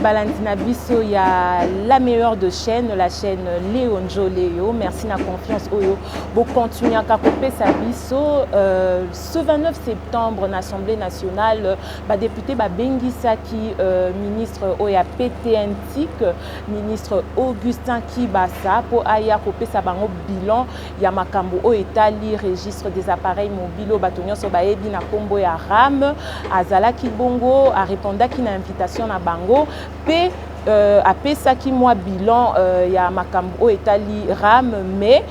Balandina Bisso, il y a la meilleure de chaîne, la chaîne Léonjo Léo. Merci na confiance Oyo. Bon continuer à capoper sa Bisso. Ce 29 septembre, l'Assemblée nationale, député Bengi Saki, ministre Oya PTNTIC, ministre Augustin Kibasa, pour aya copé sa bango bilan, Yamakambo o Etali, registre des appareils mobiles, Batonio Sobaebi na Kombo ya RAM, Azala Kibongo, a répondu à une invitation à Bango, P. Après ça qui moi bilan il y a Makambo Etali Ram mais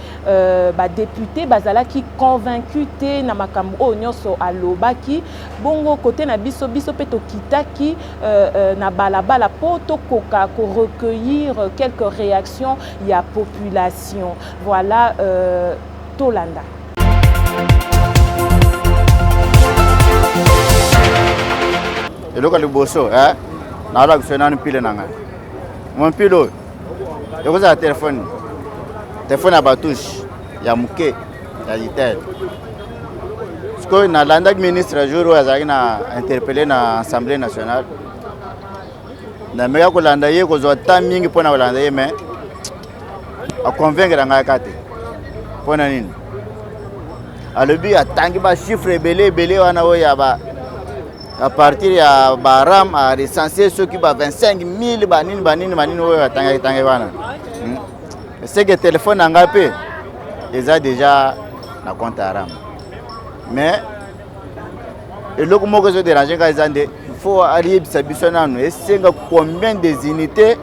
député bazala qui convaincu te na Makambo nyonso aloba ki bongo côté na biso peto kitaki na balabala poto koka ko recueillir quelques réactions il y a population voilà Tolanda. Et le cas du bosso na la que na pile nanga mon pilo je vous ai téléphone à batouche ya muke ya litel parce que na landa ministre jour azaki na interpellé na assemblée nationale na mega ko landa ye ko zo ta mingi pona ko landa ye mais a convaincre nga kate pona nini alobi atangi ba chiffre belé wana o ya ba à partir ya baram a recenser ceux qui ba 25 000 banini oyo tanga wana c'est que téléphone ngapé ils a déjà na compte aram mais et le comment que se déranger quand ils ont il faut aller biso nanu et c'est combien des unités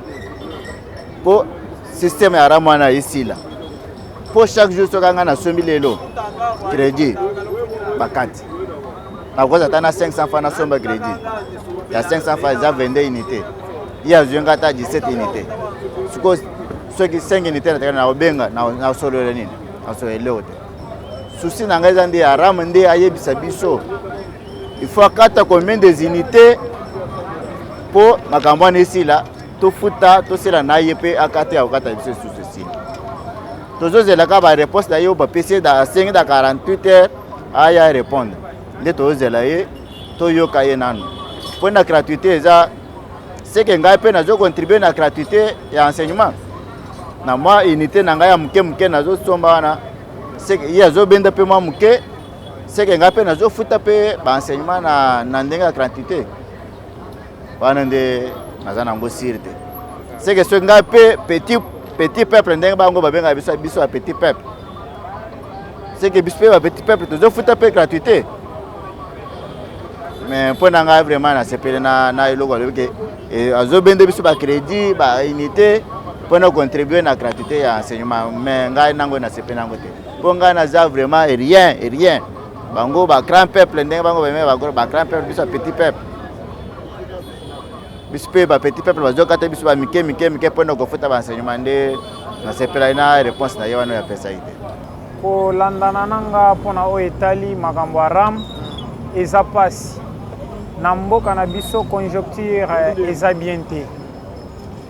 pour système aram wana ici là pour chaque jour ce kanga na 100 000 lelo crédit bakati. Na cause atana 500 francs na somba crédit. Il y a 500 francs ils ont 22 unités. Il y a 17 unités. Ceux qui 5 unités na obenga na solo nini. Na solo leote. Souci na ngaza ndi aram ndi ayebisa biso. Il faut akata combien des unités pour makambo ici là. To futa to sela na yepe akata ya okata biso souci. Tozo zela ka ba réponse da yo ba PC da 5 da 48 heures aya répondre. Les tozelaye to yoka ye nanu pour la gratuité ça c'est que ngai pe nazo contribuer na gratuité ya enseignement na moi unité na ngai ya muke nazo somba wana c'est que ya zo benda pe moi muke c'est que ngai pe nazo futa pe ba enseignement na ndenga gratuité wana nde nazana ngo sirte c'est que ce ngai pe petit peuple ndenga bango babenga biso a petit peuple c'est que biso pe petit peuple tozo futa pe gratuité. Mais pour n'anga vraiment na sepele na iloko que azo bende biso ba crédit ba unité pour nous contribuer na gratuité ya enseignement mais ngai nango na sepele nango te pour ngai na za vraiment rien bango ba grand peuple ndenge bango ba grand peuple biso petit peuple biso ba petit peuple bazo kata biso ba mike pour nous kofuta ba enseignement nde na sepele na réponse na yano ya pesa ite ko landana nanga pona o etali makambo aram eza pasi na mboka na biso conjoncture eza bien te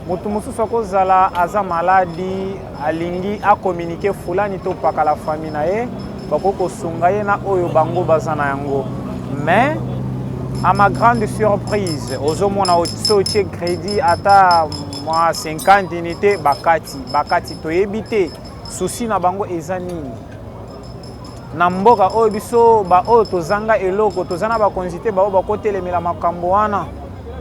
mutu mususu akozala aza maladi alingi akommunike fulani to paka la famille na ye bakokosunga ye na oyo bango baza na yango mais à ma grande surprise ozomona otie crédit ata mwa 50 unités bakati toyebi te susi na bango eza nini na mboka oyo biso ba oyo tozanga eloko tozana ba konzite ba oyo bakotelemela makambo wana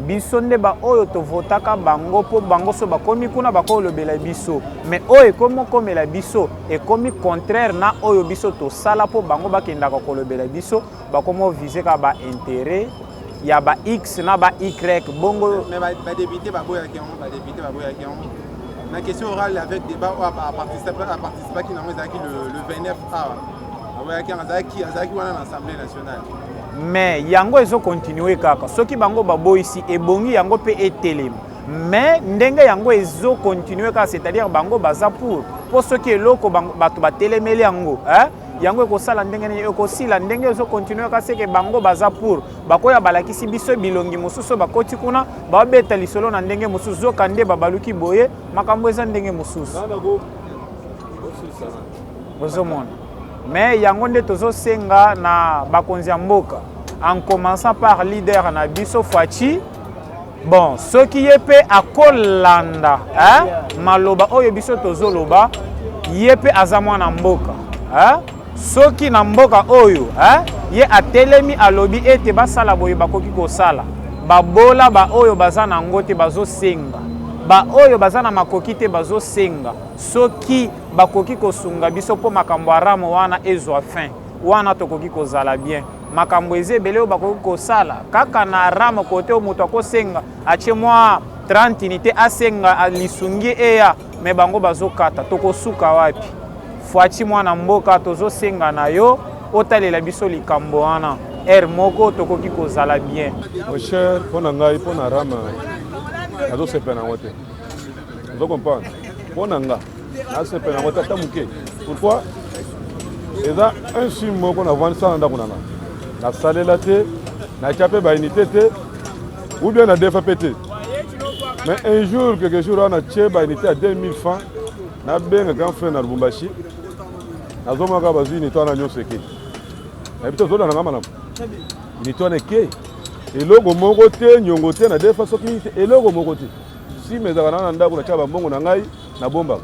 biso nde ba oyo tovotaka bango po bango so bakomi kuna bakolobela biso mais oyo ekomi komela biso ekomi contraire na oyo biso tosala po bango bakendaka kolobela biso bakomo viser ka ba intérêt ya ba X na ba Y bongo mais ba député ba boya ki on la question orale avec débat à participer qui n'a pas le 29 qui wana na Assemblée nationale mais yango ezo continuer kaka soki bango baboisi ebongi yango pe etelema mais ndenge yango ezo continuer kaka c'est-à-dire bango baza pour soki eloko bato batelemeli yango yango ekosala ndenge nini ekosila ndenge ezo continuer kaka c'est que bango baza pour bakoya balakisi biso bilongi mosusu bakoti kuna babeta lisolo na ndenge mosusu zoka nde babaluki boye makambo eza ndenge mosusu bozomona mais yango nde tozosenga na bakonzi ya mboka en commençant par leader na biso Fachi bon soki ye pe akolanda maloba oyo biso tozoloba ye pe aza mwana mboka soki na mboka oyo ye atelemi alobi ete basala boye bakoki kosala babola ba oyo baza na ngo te bazosenga ba oyo baza na makoki te bazosenga soki bakoki kosunga biso mpo makambo aramo wana ezwa fin wana tokoki kozala bien makambo eze ebele oyo bakoki kosala kaka na aramo kote oyo moto akosenga atie mwa 30 unité asenga lisungi eya me bango bazokata tokosuka wapi fwati mwana mboka tozosenga na yo otalela biso likambo wana moko tokoki kozala bien. Mon cher, pour ngai pour na rama azo sepena ngote. Vous comprenez? Pour nanga na sepena ngote tamuke. Pourquoi? Eza un sim moko na vendre ça ndako nanga. Na salela te, na chapé ba unité te ou bien na defa pété. Mais un jour quelque jour on a tché ba unité à 2000 francs. Na benga grand frère na Lubumbashi. Nazo maka bazu unité na nyoseke. Na bito zo na ngama na unité na ke. Eloko moko te nyongo te na defa soki unité eloko moko te. Si mezaka na ndako na chaba mbongo na ngai na bomba.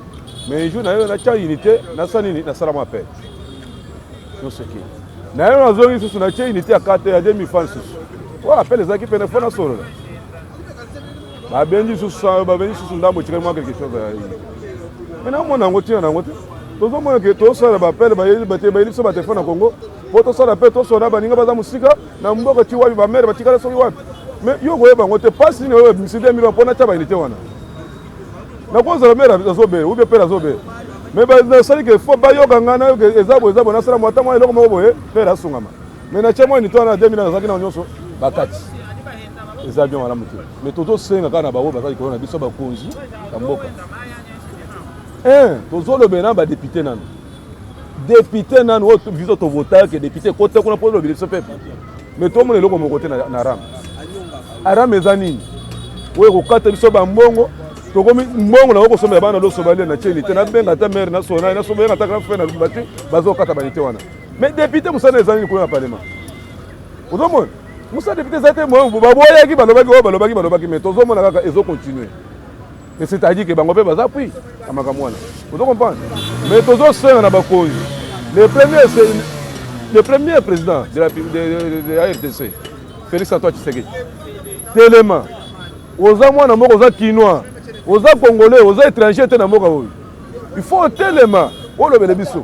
Mais un jour na cha unité na sani na sala mape. Nyoseke. Na yo nazongi susu na cha unité à 4 à 2000 francs susu. Wa appelle les équipes na fona solo. Ba benji susu ba benji susu ndambo tiré moi quelque chose. Mais na mona ngoti na ngoti. Tozo mona ke to sala ba appelle ba yeli ba te ba yeli so ba téléphone na Congo. Poto sala pe to sala ba ninga ba za musika na mboko ti wabi ba mere ba tikala so wapi. Mais yo goyeba ngote passe ni yo miside mi mpona cha ba unité wana. Na kwanza la mere azobe ou bien pe azobe. Mais ba sali ke fo ba yo gangana yo ezabo na sala mwata mwa eloko moko boye pe la sungama. Mais na chemo unité wana 2000 na zaki na nyonso bakati. Ezabio wala mutu. Mais toto senga kana ba wo ba ko na biso ba konzi ka mboka. Tozo le bena ba député nanu. Député nanu o viso to voter que député côté kuna pour le biso peuple. Mais to mona eloko moko te na ram. Aram ezani. We ko kata biso ba mbongo, to komi mbongo na ko somela bana lo sobale na cheni te na benga ta maire na sona na sobela ta grand frère na Lubumbashi bazo kata banité wana. Mais député musana ezani ko na parlement. Ozomo musa député zate mo baboya ki balobaki mais tozo mona kaka ezo continuer. Mais c'est-à-dire que bango pe baza puis amakamwana. Vous comprenez? Mais tozo senga na bakonzi. Le premier président de la RDC, Félix Antoine Tshisekedi. Tellement. Oza mwana moko oza kinois, oza congolais, oza étranger te na mboka oyo. Il faut tellement olobele biso.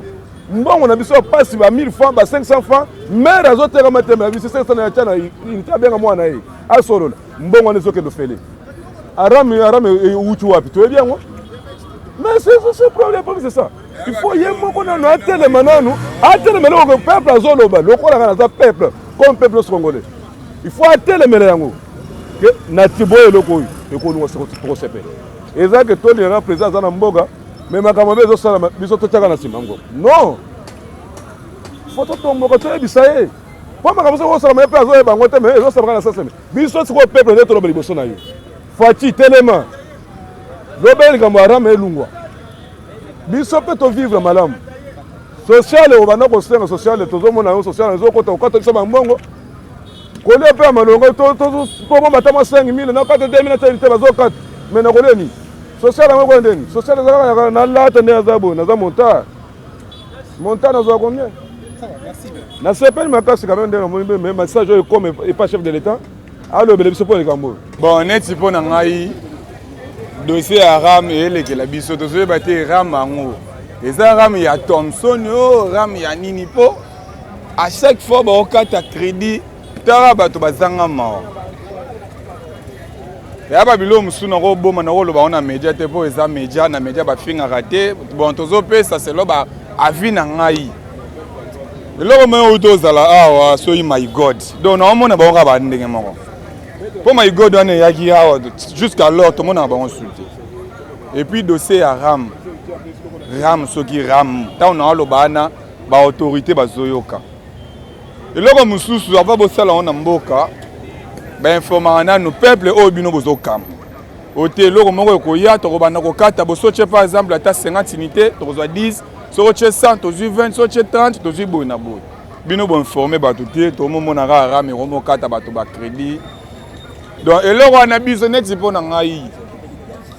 Mbongo na biso passe ba 1000 francs, ba 500 francs, mais azoteka matema biso 500 na chana inita benga mwana ye. Asolola. Mbongo nezo ke do fele. Arame uchu wapi to bien moi. Mais c'est problème c'est ça. Il faut yemo kona no atelema nanu, atelema le peuple azoloba, lokola kana za peuple comme peuple congolais. Il faut atelema yango. Que natiboye lokoyi ekolunga soko sepe. Eza que to le président na mboga, mais makambo bezo sala biso to taka na simango. Non. Faut to tombo to bisaye. Kwa makambo so sala mepe azo bango te mais ezo sala na saseme. Biso siko peuple neto loba liboso na yo. Fati telema. Lobel kamara melungwa. Biso pe to vivre malamu. Social o bana ko senga social to zo mona yo social zo ko to so bambongo. Kole pe amalongo to bomba tama 5000 na 4000 te bazo 4 mais na koleni social ngo ndeni social za na lata ne azabo na za monta na zo combien na sepel makasi quand même mais message comme et pas chef de l'état allo bele biso pour le Cambo bon neti pona ngai dossier à ram et les que la biso to zo baté ram ango eza ram ya Thomson o ram ya nini po à chaque fois ba okata crédit tara bato bazanga mao ya ba bilo musuna ko boma na ko loba ona media te po eza media na media ba finga raté bon tozo pesa c'est lo ba avi na ngai lelo mo uto zala awa so my god donc na omona ba ka ba ndenge moko po my god on yaki awa jusqu'à l'heure tout monde ba consulter et puis dossier à ram soki ram ta on lo bana ba autorité bazoyoka eloko mususu ava bosala ona mboka ba informana no peuple o bino bozokam ote eloko moko koya to bana ko kata bosoche par exemple ata 50 unités to kozwa 10 soche 100 to 20 soche 30 to zibo na bo bino bo informer bato te to momona rara me romo kata bato ba crédit Donc eloko wana biso neti mpo na ngai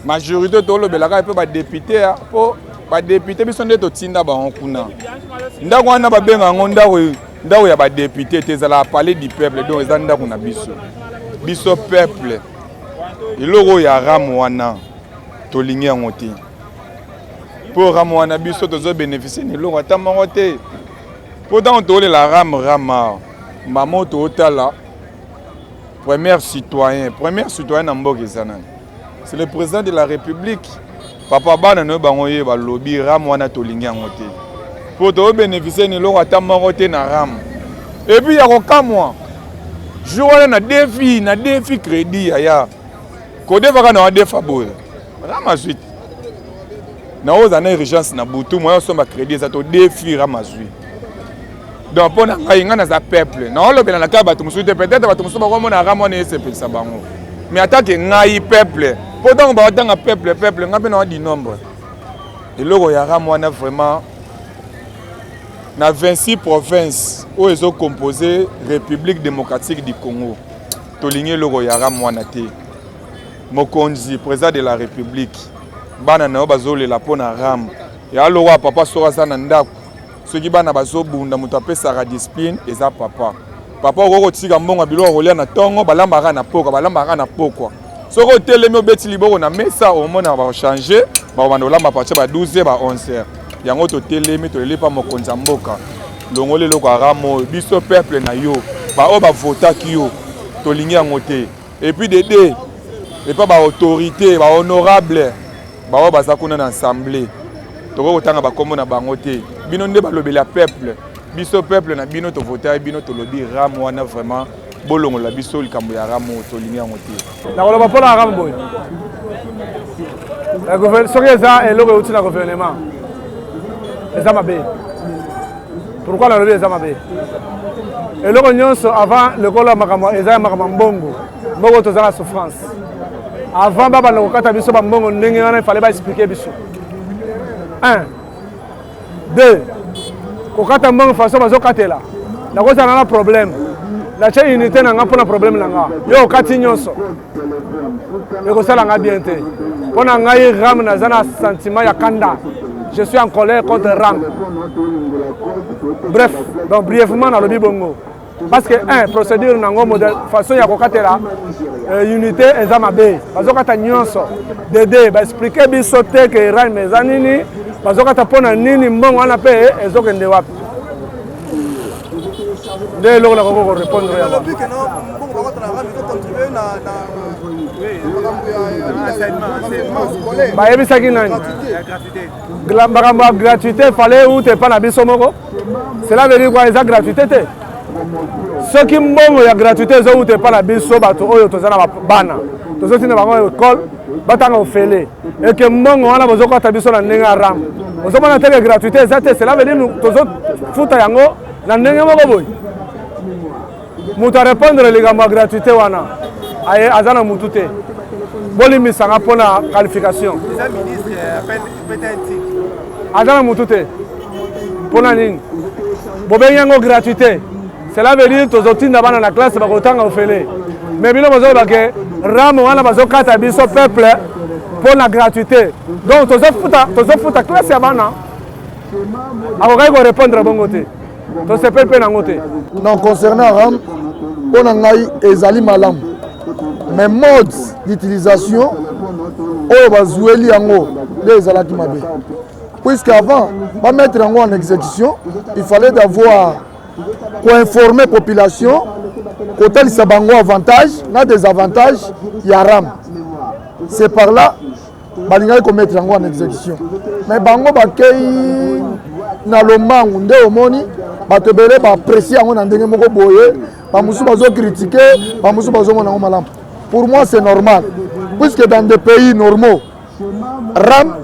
majorité tolobelaka mpe badepute mpo badepute biso nde totinda bango kuna ndako wana babenga yango ndako ya badepute te ezalaka palais du peuple donc eza ndako na biso peuple eloko ya rame wana tolingi yango te mpo rame wana biso tozobénéficie na eloko ata moko te mpo ntango toolela rama mama tootala premier citoyen na mboka eza nani c'est le président de la république papa bana no bango ye balobi rame wana tolingi yango te mpo tobénéficie na eloko ata moko te na rame epuis ya kokamwa jour wana na defi crédit yaya kodefaka na wadefa boye rame suite na oza na urgence na butu moya osomba crédit eza to defi rame suite donc mpo na ngai ngai naza peuple naolobela na kaka bato mosusu te peut-être bato mosusu bakomona rame wana esepelisa bango mais atake ngai peuple mpo ntango baotanga peuple ngai mpe na wadi nombre eloko ya rame wana vraiment na 26 provinces oyo ezocomposé république démocratique du Congo tolingi eloko ya rame wana te mokonzi président de la république bana na yo bazolela mpo na rame ya loko ya papa soko aza na ndako soki bana bazobunda moto apesaka discipline eza papa okoki kotika mbongo biloko kolia na ntongo balambaka na pokwa soki otelemi obeti liboko na mesa omona bachange bakobanda kolamba partir ba 12 ba 11 yango totelemi toleli mpa mokonzi ya mboka longoli eloko ya rame oyo biso peuple na yo baoyo bavotaki yo tolingi yango te epuis dede epa baautorité bahonorable baoyo baza kuna na assemblée tokoki kotanga bakombo na bango te bino nde balobeli ya peuple biso peuple na bino tovotaki bino tolobi rame wana vraiment bolongola biso likambo ya rame oyo tolingi yango te nakoloba mpo na rame boye soki eza eloko euti na gouvernement eza mabe pourquoi nalobi eza mabe eloko nyonso avant lekolo makambo eza ya makambo mbongo toza na souffrance avant babanda kokata biso bambongo ndenge wana ifale baexplike biso 1 2 kokata mbongo façon bazokatela nakozala na problème natie unité na nga mpona problème na nga yo okati nyonso ekosala nga bien te mpo na ngai rame naza na sentiment ya kanda je suis en colère contre rame bref donc brièvement nalobi bongo parce que 1 procédure nango modèle façon ya kokatela unité eza mabe bazokata nyonso dede baexplike biso te ke rame eza nini bazokata mpona nini mbongo wana mpe ezokende wapi nde eloko nakoki korépondre yango bayebisaki nani makambo ya gratuité fale ute epa na biso moko cela veut dire kwa eza gratuité te soki mbongo ya gratuité ezouta epa na biso bato oyo toza na bana tozotinda bango ekole batanga ofele eke mbongo wana bozokata biso na ndenge ya rame ozomona teke gratuité eza te cela veut dire tozofuta yango na ndenge moko boye moto arépondre likambo ya gratuité wana aza na mutu te bolimisanga mpona qualification aza na mutu te mpona nini bobengi yango gratuité cela veut dire tozotinda bana na classe bakotanga ofele mais bino bozolobake rame wana bazokata biso peuple mpona gratuité donc tozofuta classe ya bana akokaki korépondre bongo te tosepeli mpe nango te non concernant rame mpona ngai ezali malamu mais mode d'utilisation oyo bazweli yango nde ezalaki mabe puisque avant bamettre yango en exécution il fallait d'avoir koinformer population kotalisa bango avantage na désavantage ya rame c'est par là balingaki komettre yango en exécution mais bango bakei na lombangu nde omoni bato ebele baapprécie yango na ndenge moko boye bamosusu bazokritike bamosusu bazomona yango malamu pour moi c'est normal puisque dans des pays normaux rame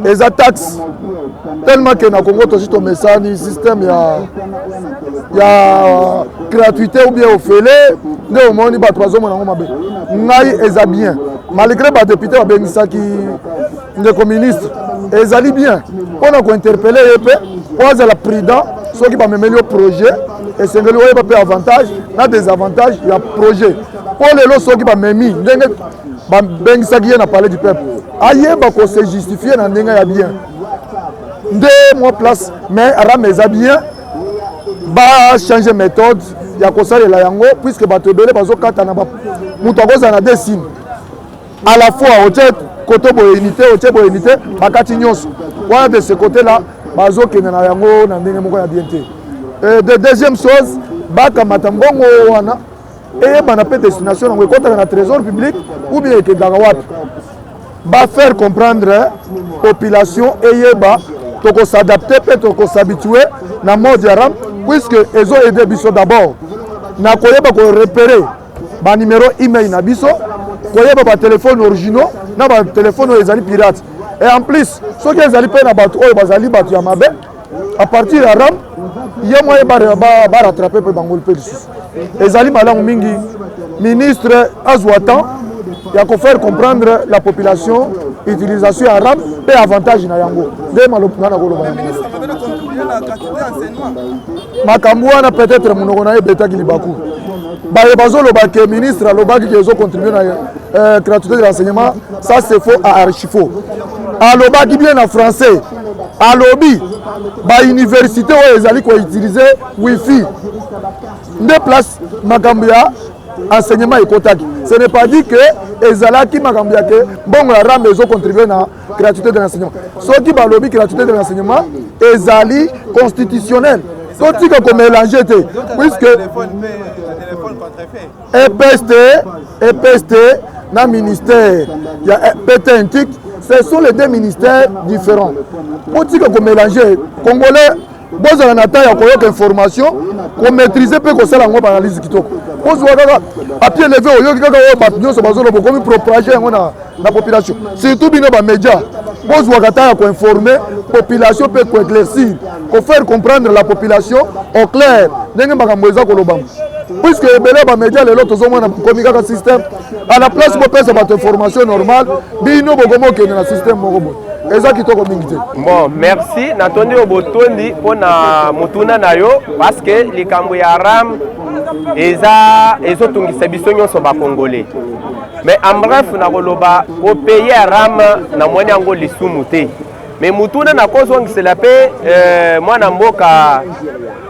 eza taxe tellement que na Congo tosi tomesani système ya gratuité ou bien ofele nde omoni bato bazomona yango mabe ngai eza bien malgré badepute babengisaki ndeko ministre ezali bien mpona kointerpele ye mpe po azala prudent soki bamemeli yo projet esengeli oyeba mpe avantage na désavantage ya projet mpo lelo soki bamemi ndenge babengisaki ye na palais du peuple ayeba kose justifie na ndenge ya bien nde mwa place mais Aram eza bien bachange méthode ya kosalela yango puisque bato ebele bazokata na moto akozala na deux signes à la fois otie koto boye unité otie boye unité bakati nyonso wana de ce côté là bazokende na yango na ndenge moko ya bien te. De deuxième chose bakamata mbongo wana eyebana mpe destination yango ekotaka na trésor public ou bien ekendaka wapi bafaire comprendre population eyeba tokosadapte mpe tokoshabitue na mode ya Aram puisque ezoaide biso d'abord na koyeba korepere banimero email na biso koyeba batelefone originaux na batelefone oyo ezali pirate et en plus soki ezali mpe na bato oyo bazali bato ya mabe à partir ya Aram ye moye barattrape mpe bango mpe lisusu ezali malamu mingi ministre azwa temps ya kofaire comprendre la population utilisation ya Aram mpe avantage na yango nde malopuna na koloba yango makambo wana peut-être monoko na ye betaki libaku baye bazoloba ke ministre alobaki ke ezocontribue na gratuité de l'enseignement ça c'est faux à archi faux alobaki bien en français alobi bauniversité oyo ezali koutilize wifi nde place makambo ya enseignement ekotaki ce n'est pas dit que ezalaki makambo ya ke mbongo ya Aram ezocontribue na gratuité de l'enseignement soki balobi gratuité de l'enseignement ezali constitutionnel totika komélange te puisque EPST na ministère ya PTNTIC ce sont les deux ministères différents totika komélange congolais bozala na temps ya koyoka information komaîtriser mpe kosala yango baanalyse kitoko ozwa kaka papier levé oyoki kaka oyo bato nyonso bazoloba okomi propage yango na population surtout bino bamédia bozwaka ntan ya koinforme population mpe koéclaircir kofaire comprendre la population au clair ndenge makambo eza kolobama puisque ebele bamédia lelo tozomona komi kaka système à la place bopesa bato information normale bino bokomi okende na système moko boye eza kitoko mingi te. Bon, merci natondi obotondi mpona motuna na yo parce que likambo ya Aram ezotungisa biso nyonso bakongolais mais en bref nakoloba kopeye Aram na mwani yango lisumu te mais motuna nakozongisela mpe mwana mboka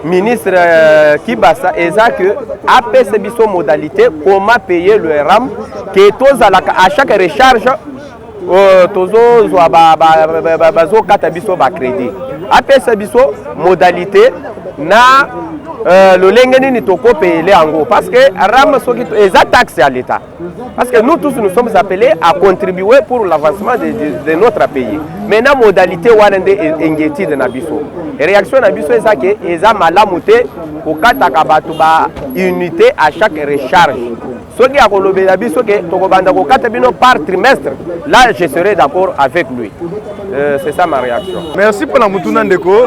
ministre Kibasa eza que apesa biso modalité comment payer le Aram que tozalaka à chaque recharge tozozwa bazokata biso bacrédit apesa biso modalité na lolenge nini tokopeyele yango parce que Aram soki eza taxe à l'État parce que nous tous nous sommes appelés à contribuer pour l'avancement de notre pays maintenant modalité wana nde inquiétude na biso réaction na biso eza ke eza malamu te kokataka bato ba unité à chaque recharge soki akolobela biso ke tokobanda kokata bino par trimestre là je serai d'accord avec lui c'est ça ma réaction. Merci pour la mutuna ndeko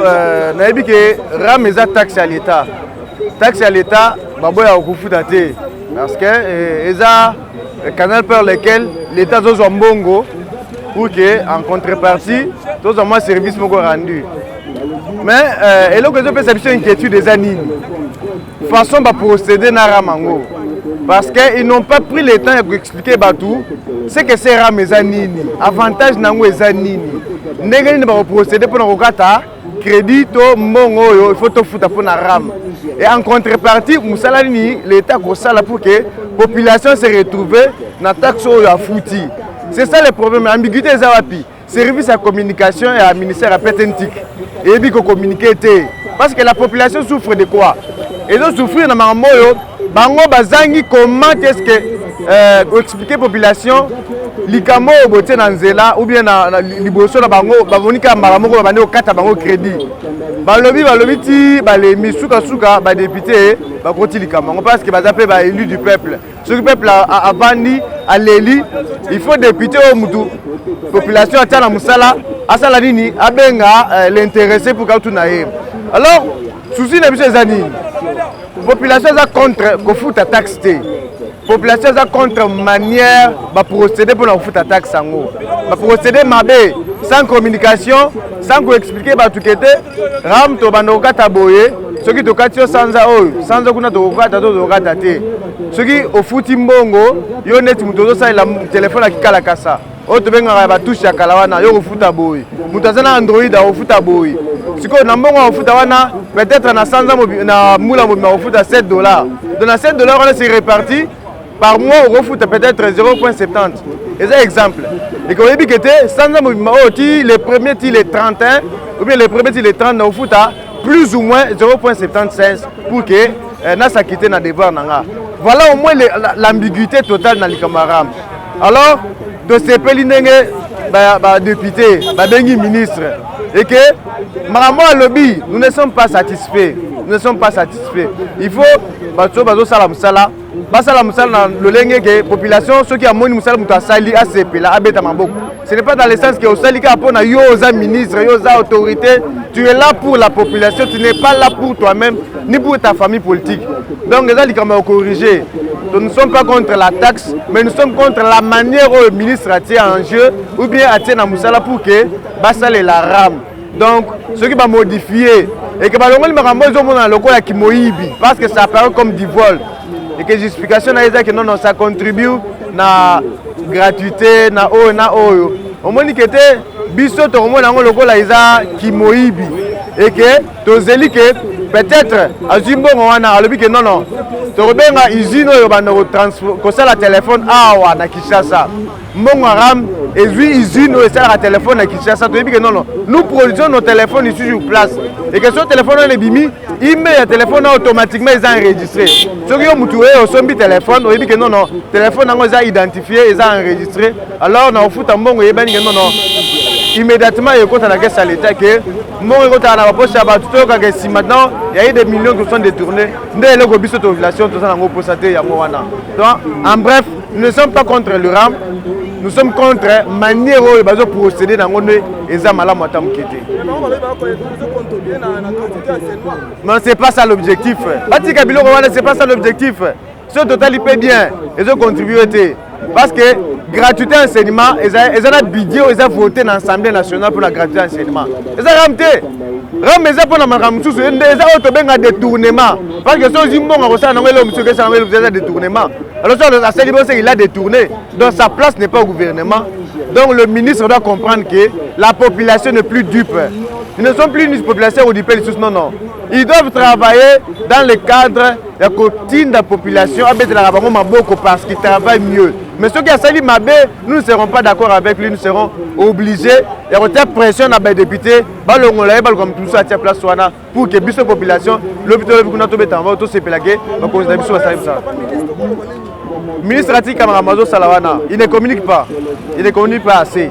nayebi ke Aram eza taxe à l'État baboya okufuta te parce que eza canal par lequel l'État zozwa mbongo pour que en contrepartie tozwa mwa service moko rendu mais eloko ezopesa biso inquiétude eza nini façon baprocéder na Aram yango parce qu'ils n'ont pas pris le temps d'expliquer Batou ce que c'est Aram eza nini avantage nango eza nini ndenge nini baprocéder pour na crédit to mbongo oyo il faut tofuta pour na Aram et en contrepartie musala nini l'État kosala pour que population se retrouve na taxe oyo afuti c'est ça le problème ambiguïté eza wapi service à communication et à ministère à PTNTIC et bi ko communiquer te parce que la population souffre de quoi et donc souffrir na makambo oyo bango bazangi comment est-ce que expliquer population likambo boté na nzela ou bien na liboso na bango bamonika mbala moko bande okata bango crédit balobi ti bale misuka suka ba député ba koti likambo parce que bazape ba élu du peuple ce peuple a bandi à l'éli il faut député au mutu population atana musala asala nini abenga l'intéressé pour ka tuna ye alors souci na biso ezani population est contre kofuta taxe te population est contre manière de procéder pour kofuta taxe sango ba procéder mabe sans communication sans expliquer ba tukete Aram to bandoko taboye soki tokati yo sanza oyo sanza kuna tokokata to tokata te soki ofuti mbongo yo neti moto ozosalela telefone akikalakasa oyo tobengaka batushe ya kala wana yo kofuta boye moto aza na android akofuta boye sikoyo na mbongo akofuta wana peut-être na sanza na mula mobima akofuta $7 donc na $7 wana c'est réparti par mois okofuta peut-être 0.70 eza exemple ekoyebi ke te sanza mobima oyo ti le premier ti le 31 ou bien le premier ti le 30 na ofuta plus ou moins 0.76 pour que nasa quitte na devoir nanga. Voilà au moins l'ambiguïté totale dans l'Ikamaram. Alors, de ces pelindenge, député, ministre, et que, Maramo à lobby, nous ne sommes pas satisfaits. Nous ne sommes pas satisfaits. Il faut, la population, ceux qui ont moni musala muta sali ACP la abeta maboko. Ce n'est pas dans le sens que au salika pona yo oza ministre, yo oza autorité, tu es là pour la population, tu n'es pas là pour toi-même ni pour ta famille politique. Donc les gens qui corriger. Nous ne sommes pas contre la taxe, mais nous sommes contre la manière où le ministre a tiré en jeu ou bien a tiré dans musala pour que basale la rame. Donc ceux qui vont modifier et que balongoli makambo zo mona lokola ki moyibi parce que ça apparaît comme du vol. Et que justification na que non ça contribue na gratuité na oyo au moins que te biso to mona ngo lokola iza ki moyibi et que tozeli que peut-être azimbo wana alobi que non to rebenga usine oyo banda ko transfert ko sala téléphone awa na Kinshasa mbongo ram et puis usine oyo sala téléphone na Kinshasa to yebi que non nous produisons nos téléphones ici sur place et que ce téléphone on les bimi email ya téléphone automatiquement ils enregistré soki yo mutu oyo sombi téléphone oyebi que non téléphone nango eza identifié eza enregistré alors na ofuta mbongo yebani que non immédiatement il compte na caisse à l'état que mbongo ko ta na poche ya batu to ka si maintenant il y a eu des millions qui sont détournés ndé le ko biso to population to ça nango posaté ya mo wana donc en bref nous ne sommes pas contre le RAM nous sommes contre manière oyo bazo procéder nango ne eza malamu ata mokete. Non, c'est pas ça l'objectif. Batika biloko wana c'est pas ça l'objectif. Ce total il paie bien et ils ont contribué parce que gratuité enseignement ils ont budget ils ont voté dans l'Assemblée nationale pour la gratuité enseignement. Ils ont ramté. Rameza pour la maramusu ils ont autobenga détournement parce que ceux zimbon ko ça nango le monsieur que ça nango le détournement. Alors ça c'est libre c'est il a détourné. Donc sa place n'est pas au gouvernement. Donc le ministre doit comprendre que la population n'est plus dupe. Ils ne sont plus une population du pays, non. Ils doivent travailler dans le cadre de la quotidien de la population parce qu'ils travaillent mieux. Mais ceux qui ont sali Mabé, nous ne serons pas d'accord avec lui, nous serons obligés de faire pression à les députés, comme tout ça à place pour que la population, l'hôpital ministre Ati Kamaramazo Salawana, il ne communique pas. Il ne communique pas assez.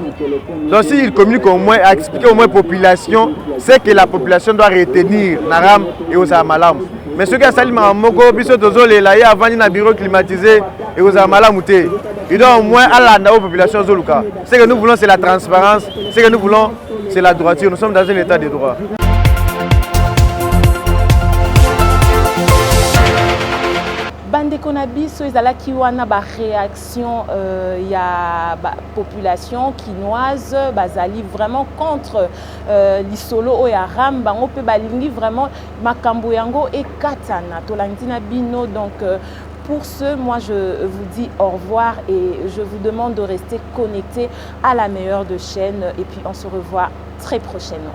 Donc s'il communique au moins, à expliquer au moins à la population, c'est que la population doit retenir Naram et aux Amalam. Mais ceux qui ont sali Maramoko, Biso Tozo, les laïcs avant dans bureau climatisé et aux Amalam, ils doivent au moins à la population Zoluka. Ce que nous voulons, c'est la transparence. Ce que nous voulons, c'est la droiture. Nous sommes dans un état de droit. Bandeko na biso ezalaki wana ba réaction ya ba population kinoise bazali vraiment contre lisolo oya ram bango pe balingi vraiment makambo yango ekatana tolandi na bino donc pour ce, moi je vous dis au revoir et je vous demande de rester connectés à la meilleure de chaîne et puis on se revoit très prochainement.